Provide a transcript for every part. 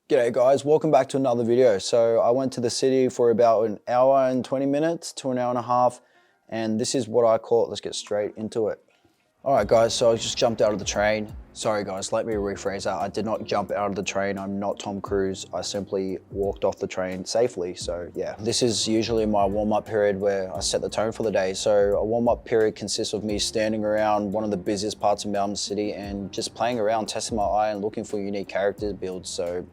G'day guys, welcome back to another video. So I went to the city for about an hour and 20 minutes to an hour and a half, and this is what I call it. Let's get straight into it. All right guys, so I just jumped out of the train. Sorry guys, let me rephrase that. I did not jump out of the train. I'm not Tom Cruise. I simply walked off the train safely. So yeah, this is usually my warm-up period where I set the tone for the day. So a warm-up period consists of me standing around one of the busiest parts of Melbourne City and just playing around, testing my eye and looking for unique character builds. So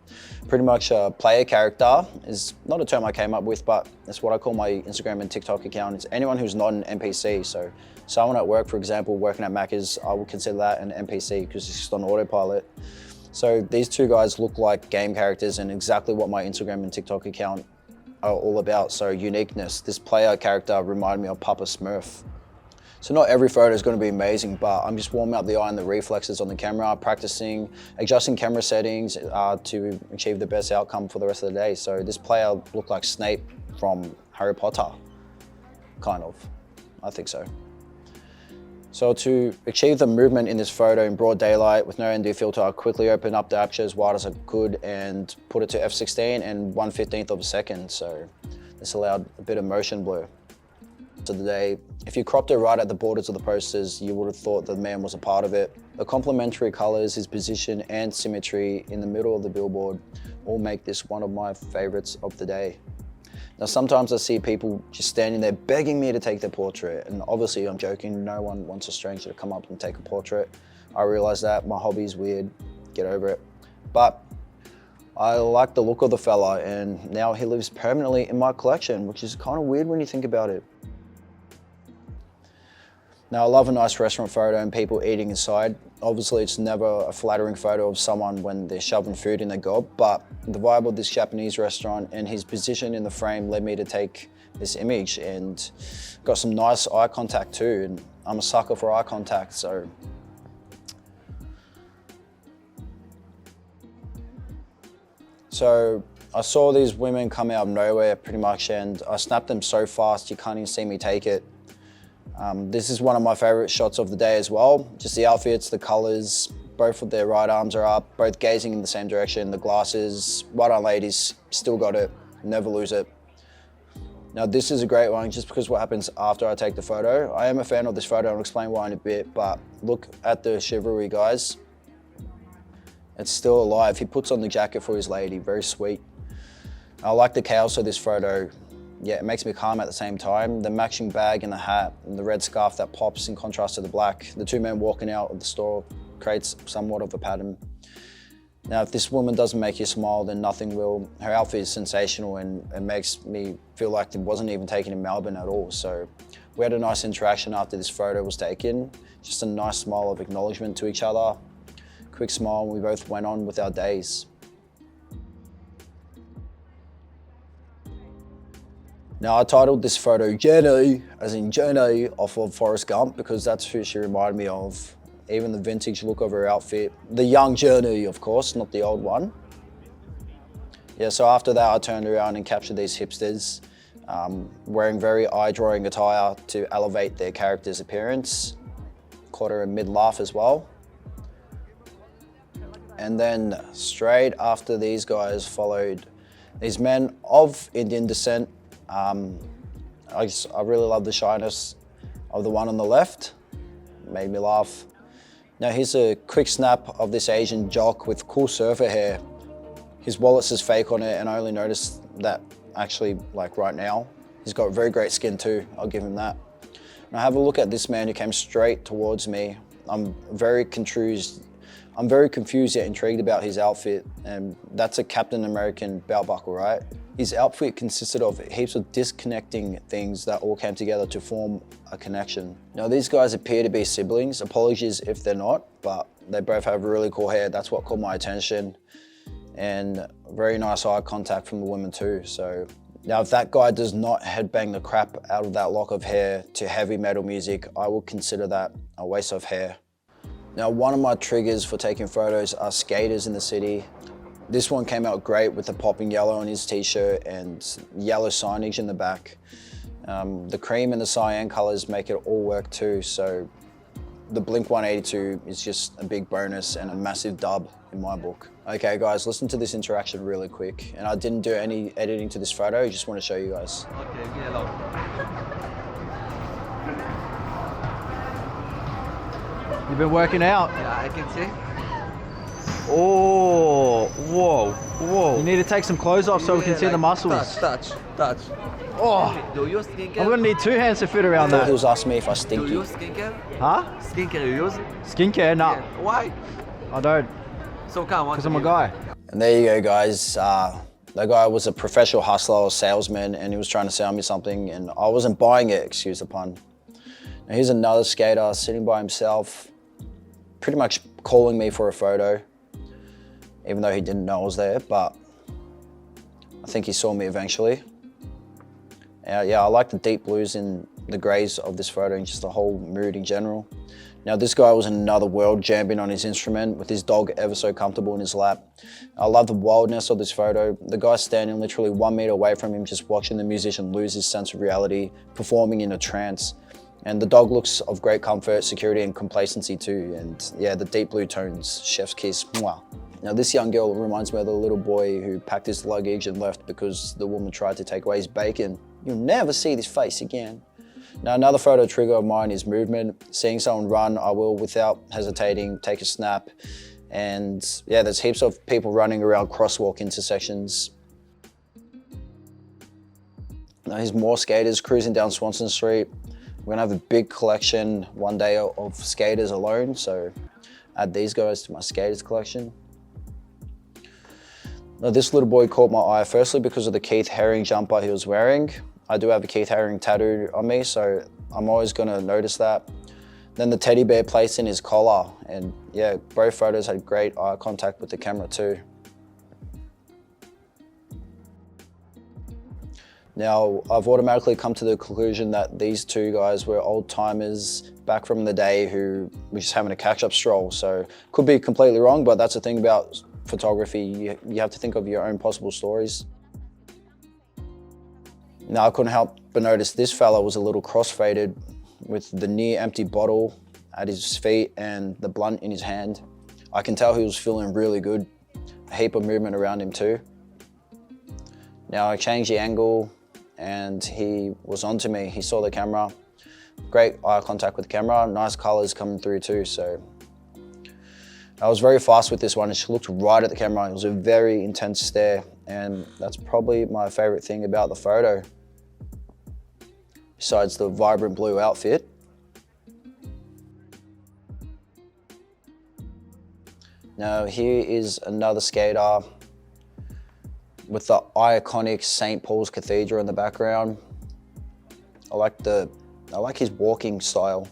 pretty much a player character is not a term I came up with, but that's what I call my Instagram and TikTok account. It's anyone who's not an NPC. So someone at work, for example, working at Macca's, I would consider that an NPC because it's just on autopilot. So these two guys look like game characters and exactly what my Instagram and TikTok account are all about. So uniqueness. This player character reminded me of Papa Smurf. So not every photo is going to be amazing, but I'm just warming up the eye and the reflexes on the camera, practicing, adjusting camera settings to achieve the best outcome for the rest of the day. So this player looked like Snape from Harry Potter, kind of. I think so. So to achieve the movement in this photo in broad daylight with no ND filter, I quickly opened up the aperture as wide as I could and put it to f16 and 1/15 of a second. So this allowed a bit of motion blur. To the day, if you cropped it right at the borders of the posters, you would have thought the man was a part of it. The complementary colors, his position and symmetry in the middle of the billboard all make this one of my favorites of the day. Now, sometimes I see people just standing there begging me to take their portrait. And obviously I'm joking, no one wants a stranger to come up and take a portrait. I realize that, my hobby is weird, get over it. But I like the look of the fella and now he lives permanently in my collection, which is kind of weird when you think about it. Now, I love a nice restaurant photo and people eating inside. Obviously, it's never a flattering photo of someone when they're shoving food in their gob, but the vibe of this Japanese restaurant and his position in the frame led me to take this image and got some nice eye contact too. And I'm a sucker for eye contact, so. So I saw these women come out of nowhere pretty much and I snapped them so fast you can't even see me take it. This is one of my favorite shots of the day as well. Just the outfits, the colors, both of their right arms are up, both gazing in the same direction, the glasses. Well done ladies, still got it, never lose it. Now this is a great one just because what happens after I take the photo. I am a fan of this photo, I'll explain why in a bit, but look at the chivalry guys. It's still alive. He puts on the jacket for his lady, very sweet. I like the chaos of this photo. Yeah, it makes me calm at the same time. The matching bag and the hat and the red scarf that pops in contrast to the black. The two men walking out of the store creates somewhat of a pattern. Now, if this woman doesn't make you smile, then nothing will. Her outfit is sensational and it makes me feel like it wasn't even taken in Melbourne at all. So we had a nice interaction after this photo was taken. Just a nice smile of acknowledgement to each other. Quick smile and we both went on with our days. Now I titled this photo Jenny, as in Jenny off of Forrest Gump, because that's who she reminded me of. Even the vintage look of her outfit. The young Jenny, of course, not the old one. Yeah, so after that I turned around and captured these hipsters, wearing very eye-drawing attire to elevate their character's appearance. Caught her a mid-laugh as well. And then straight after these guys followed these men of Indian descent. I really love the shyness of the one on the left. It made me laugh. Now here's a quick snap of this Asian jock with cool surfer hair. His wallet says fake on it and I only noticed that actually like right now. He's got very great skin too, I'll give him that. Now have a look at this man who came straight towards me. I'm very confused yet intrigued about his outfit, and that's a Captain American belt buckle, right? His outfit consisted of heaps of disconnecting things that all came together to form a connection. Now these guys appear to be siblings, apologies if they're not, but they both have really cool hair, that's what caught my attention. And very nice eye contact from the women too. So now if that guy does not headbang the crap out of that lock of hair to heavy metal music, I will consider that a waste of hair. Now, one of my triggers for taking photos are skaters in the city. This one came out great with the popping yellow on his t-shirt and yellow signage in the back. The cream and the cyan colors make it all work too. So the Blink 182 is just a big bonus and a massive dub in my book. Okay guys, listen to this interaction really quick. And I didn't do any editing to this photo, I just want to show you guys. Okay, give me a look. You've been working out. Yeah, I can see. Oh, whoa. You need to take some clothes off so we can see the muscles. Touch. Oh, Do you skincare? I'm gonna need 2 hands to fit around He that. was asking me if I Do stinky. you skincare? Huh? Skincare you use? Skincare? Nah, Yeah. Why? I don't, So come, what? because I'm a guy. And there you go guys. That guy was a professional hustler or salesman and he was trying to sell me something and I wasn't buying it, excuse the pun. Now here's another skater sitting by himself, pretty much calling me for a photo, even though he didn't know I was there, but I think he saw me eventually. Yeah, I like the deep blues and the grays of this photo and just the whole mood in general. Now this guy was in another world, jamming on his instrument with his dog ever so comfortable in his lap. I love the wildness of this photo. The guy standing literally 1 meter away from him, just watching the musician lose his sense of reality, performing in a trance. And the dog looks of great comfort, security and complacency too. And yeah, the deep blue tones, chef's kiss, mwah. Now this young girl reminds me of the little boy who packed his luggage and left because the woman tried to take away his bacon. You'll never see this face again. Now another photo trigger of mine is movement. Seeing someone run, I will without hesitating take a snap. And yeah, there's heaps of people running around crosswalk intersections. Now here's more skaters cruising down Swanson Street. We're gonna have a big collection one day of skaters alone, so add these guys to my skaters collection. Now this little boy caught my eye firstly because of the Keith Haring jumper he was wearing. I do have a Keith Haring tattoo on me, so I'm always gonna notice that. Then the teddy bear placed in his collar, and yeah, both photos had great eye contact with the camera too. Now, I've automatically come to the conclusion that these two guys were old timers back from the day who were just having a catch-up stroll. So could be completely wrong, but that's the thing about photography. You have to think of your own possible stories. Now, I couldn't help but notice this fella was a little cross-faded with the near empty bottle at his feet and the blunt in his hand. I can tell he was feeling really good. A heap of movement around him too. Now I changed the angle and he was onto me. He saw the camera. Great eye contact with the camera. Nice colors coming through too. So I was very fast with this one. She looked right at the camera. It was a very intense stare. And that's probably my favorite thing about the photo. Besides the vibrant blue outfit. Now here is another skater with the iconic St. Paul's Cathedral in the background. I like his walking style.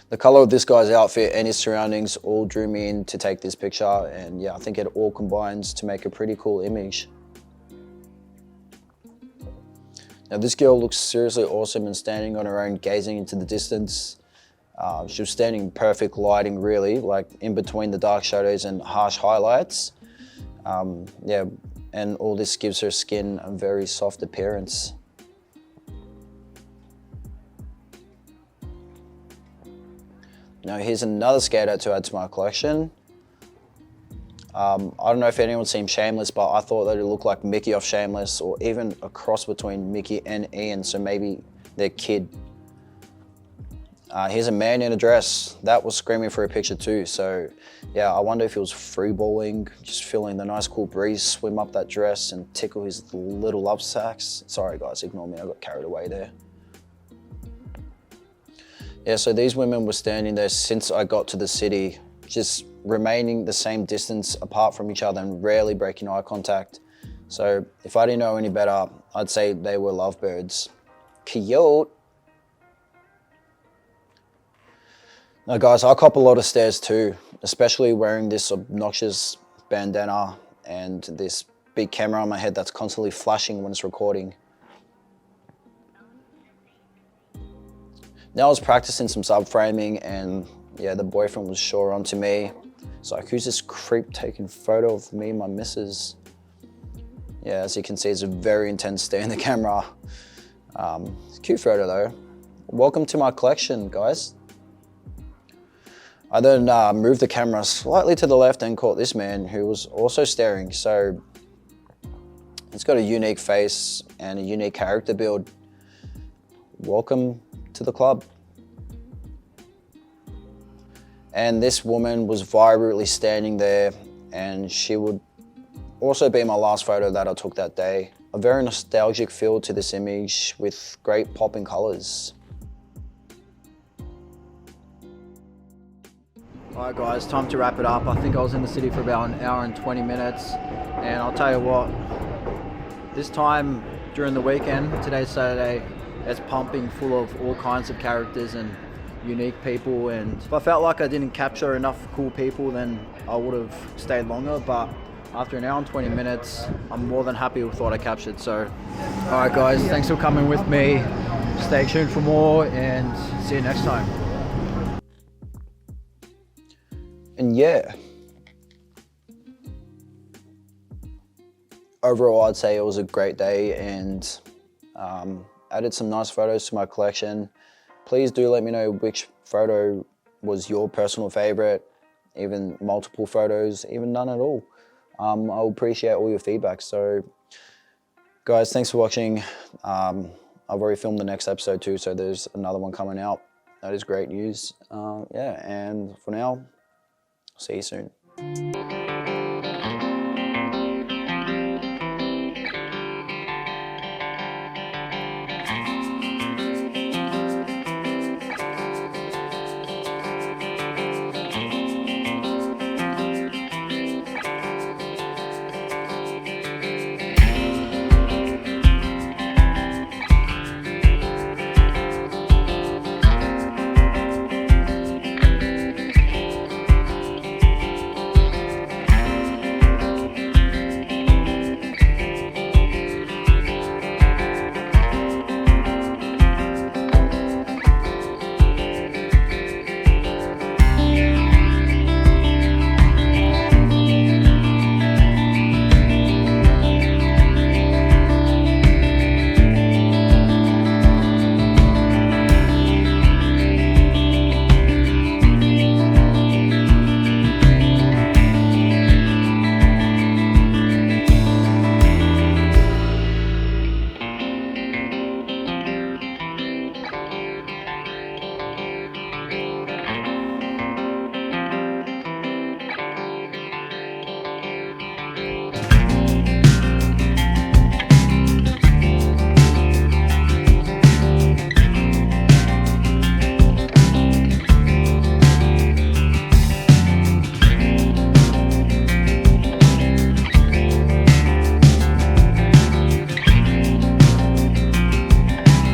The color of this guy's outfit and his surroundings all drew me in to take this picture, and yeah, I think it all combines to make a pretty cool image. Now this girl looks seriously awesome and standing on her own, gazing into the distance. She was standing in perfect lighting really, like in between the dark shadows and harsh highlights. Yeah, and all this gives her skin a very soft appearance. Now here's another skater to add to my collection. I don't know if anyone's seen Shameless, but I thought that it looked like Mickey off Shameless, or even a cross between Mickey and Ian, so maybe their kid. Here's a man in a dress. That was screaming for a picture too, so yeah, I wonder if he was freeballing, just feeling the nice cool breeze swim up that dress and tickle his little love sacks. Sorry guys, ignore me, I got carried away there. Yeah, so these women were standing there since I got to the city, just remaining the same distance apart from each other and rarely breaking eye contact. So if I didn't know any better, I'd say they were lovebirds. Cute. Now guys, I cop a lot of stares too, especially wearing this obnoxious bandana and this big camera on my head that's constantly flashing when it's recording. Now I was practicing some subframing and yeah, the boyfriend was sure onto me. It's like, who's this creep taking photo of me and my missus? Yeah, as you can see, it's a very intense stare in the camera. It's a cute photo though. welcome to my collection, guys. I then moved the camera slightly to the left and caught this man who was also staring. So it's got a unique face and a unique character build. Welcome to the club. And this woman was vibrantly standing there, and she would also be my last photo that I took that day. A very nostalgic feel to this image with great popping colors. All right guys, time to wrap it up. I think I was in the city for about an hour and 20 minutes. And I'll tell you what, this time during the weekend, today's Saturday, it's pumping full of all kinds of characters and unique people, and if I felt like I didn't capture enough cool people, then I would have stayed longer, but after an hour and 20 minutes, I'm more than happy with what I captured. So, all right guys, thanks for coming with me. Stay tuned for more and see you next time. And yeah, overall I'd say it was a great day, and added some nice photos to my collection. Please do let me know which photo was your personal favorite, even multiple photos, even none at all. I'll appreciate all your feedback. So guys, thanks for watching. I've already filmed the next episode too, so there's another one coming out. That is great news. Yeah, and for now, see you soon.